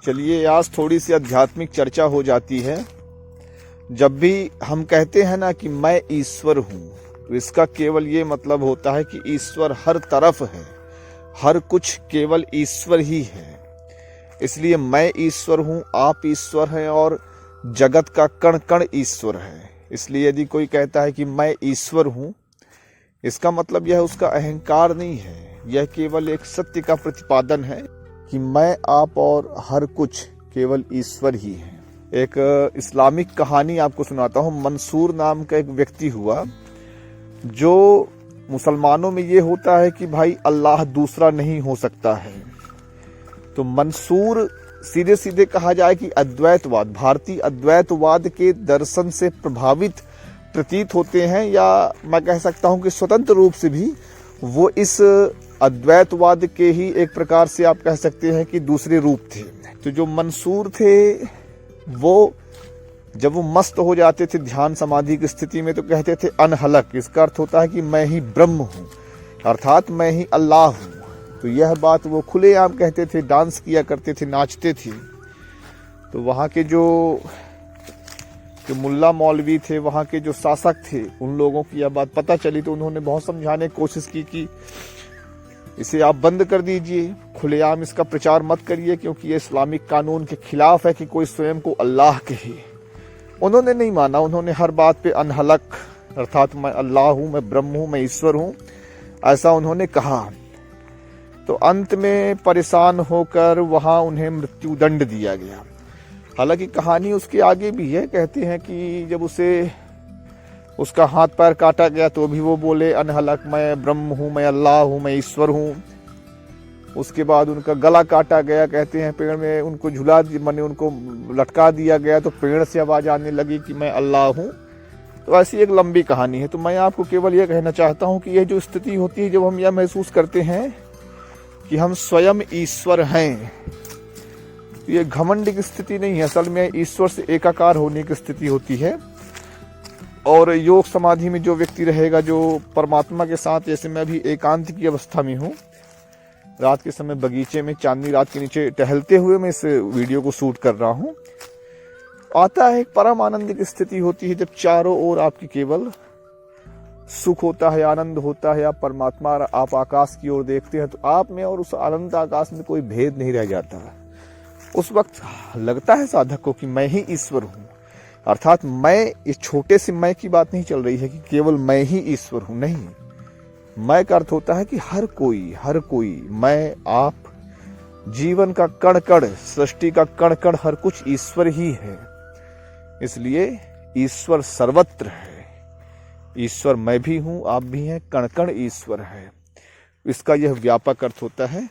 चलिए आज थोड़ी सी आध्यात्मिक चर्चा हो जाती है। जब भी हम कहते हैं ना कि मैं ईश्वर हूं, तो इसका केवल ये मतलब होता है कि ईश्वर हर तरफ है, हर कुछ केवल ईश्वर ही है। इसलिए मैं ईश्वर हूं, आप ईश्वर हैं और जगत का कण कण ईश्वर है। इसलिए यदि कोई कहता है कि मैं ईश्वर हूं, इसका मतलब यह उसका अहंकार नहीं है, यह केवल एक सत्य का प्रतिपादन है कि मैं, आप और हर कुछ केवल ईश्वर ही है। एक इस्लामिक कहानी आपको सुनाता हूँ। मंसूर नाम का एक व्यक्ति हुआ, जो मुसलमानों में ये होता है कि भाई अल्लाह दूसरा नहीं हो सकता है। तो मंसूर सीधे सीधे कहा जाए कि अद्वैतवाद, भारतीय अद्वैतवाद के दर्शन से प्रभावित प्रतीत होते हैं, या मैं कह सकता हूं कि स्वतंत्र रूप से भी वो इस अद्वैतवाद के ही एक प्रकार से आप कह सकते हैं कि दूसरे रूप थे। तो जो मंसूर थे, वो जब वो मस्त हो जाते थे ध्यान समाधि की स्थिति में, तो कहते थे अनहलक। इसका अर्थ होता है कि मैं ही ब्रह्म हूँ, अर्थात मैं ही अल्लाह हूँ। तो यह बात वो खुलेआम कहते थे, डांस किया करते थे, नाचते थे। तो वहाँ के जो मुल्ला मौलवी थे, वहाँ के जो शासक थे, उन लोगों की यह बात पता चली, तो उन्होंने बहुत समझाने की कोशिश की कि इसे आप बंद कर दीजिए, खुलेआम इसका प्रचार मत करिए, क्योंकि ये इस्लामिक कानून के खिलाफ है कि कोई स्वयं को अल्लाह कहे। उन्होंने नहीं माना, उन्होंने हर बात पे अनहलक, अर्थात मैं अल्लाह हूँ, मैं ब्रह्म हूँ, मैं ईश्वर हूँ, ऐसा उन्होंने कहा। तो अंत में परेशान होकर वहां उन्हें मृत्यु दंड दिया गया। हालांकि कहानी उसके आगे भी है। कहते हैं कि जब उसका हाथ पैर काटा गया, तो भी वो बोले अनहलक, मैं ब्रह्म हूँ, मैं अल्लाह हूँ, मैं ईश्वर हूँ। उसके बाद उनका गला काटा गया, कहते हैं पेड़ में उनको माने उनको लटका दिया गया, तो पेड़ से आवाज आने लगी कि मैं अल्लाह हूँ। तो ऐसी एक लंबी कहानी है। तो मैं आपको केवल यह कहना चाहता हूँ कि यह जो स्थिति होती है, जब हम यह महसूस करते हैं कि हम स्वयं ईश्वर हैं, तो ये घमंड की स्थिति नहीं है, असल में ईश्वर से एकाकार होने की स्थिति होती है। और योग समाधि में जो व्यक्ति रहेगा, जो परमात्मा के साथ, जैसे मैं अभी एकांत की अवस्था में हूँ, रात के समय बगीचे में चांदनी रात के नीचे टहलते हुए मैं इस वीडियो को शूट कर रहा हूँ, आता है एक परम आनंद की स्थिति होती है, जब चारों ओर आपकी केवल सुख होता है, आनंद होता है। आप परमात्मा, आप आकाश की ओर देखते हैं, तो आप में और उस आनंद आकाश में कोई भेद नहीं रह जाता। उस वक्त लगता है साधक को कि मैं ही ईश्वर हूँ, अर्थात मैं, इस छोटे से मैं की बात नहीं चल रही है कि केवल मैं ही ईश्वर हूँ, नहीं। मैं का अर्थ होता है कि हर कोई, मैं, आप, जीवन का कण कण, सृष्टि का कण कण, हर कुछ ईश्वर ही है। इसलिए ईश्वर सर्वत्र है। ईश्वर मैं भी हूं, आप भी हैं, कण कण ईश्वर है। इसका यह व्यापक अर्थ होता है।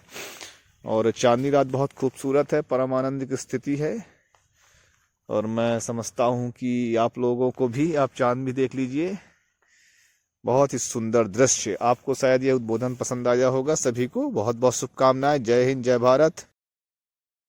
और चांदनी रात बहुत खूबसूरत है, परम आनंद की स्थिति है। और मैं समझता हूं कि आप लोगों को भी, आप चांद भी देख लीजिए, बहुत ही सुंदर दृश्य। आपको शायद यह उद्बोधन पसंद आया होगा। सभी को बहुत बहुत शुभकामनाएं। जय हिंद, जय भारत।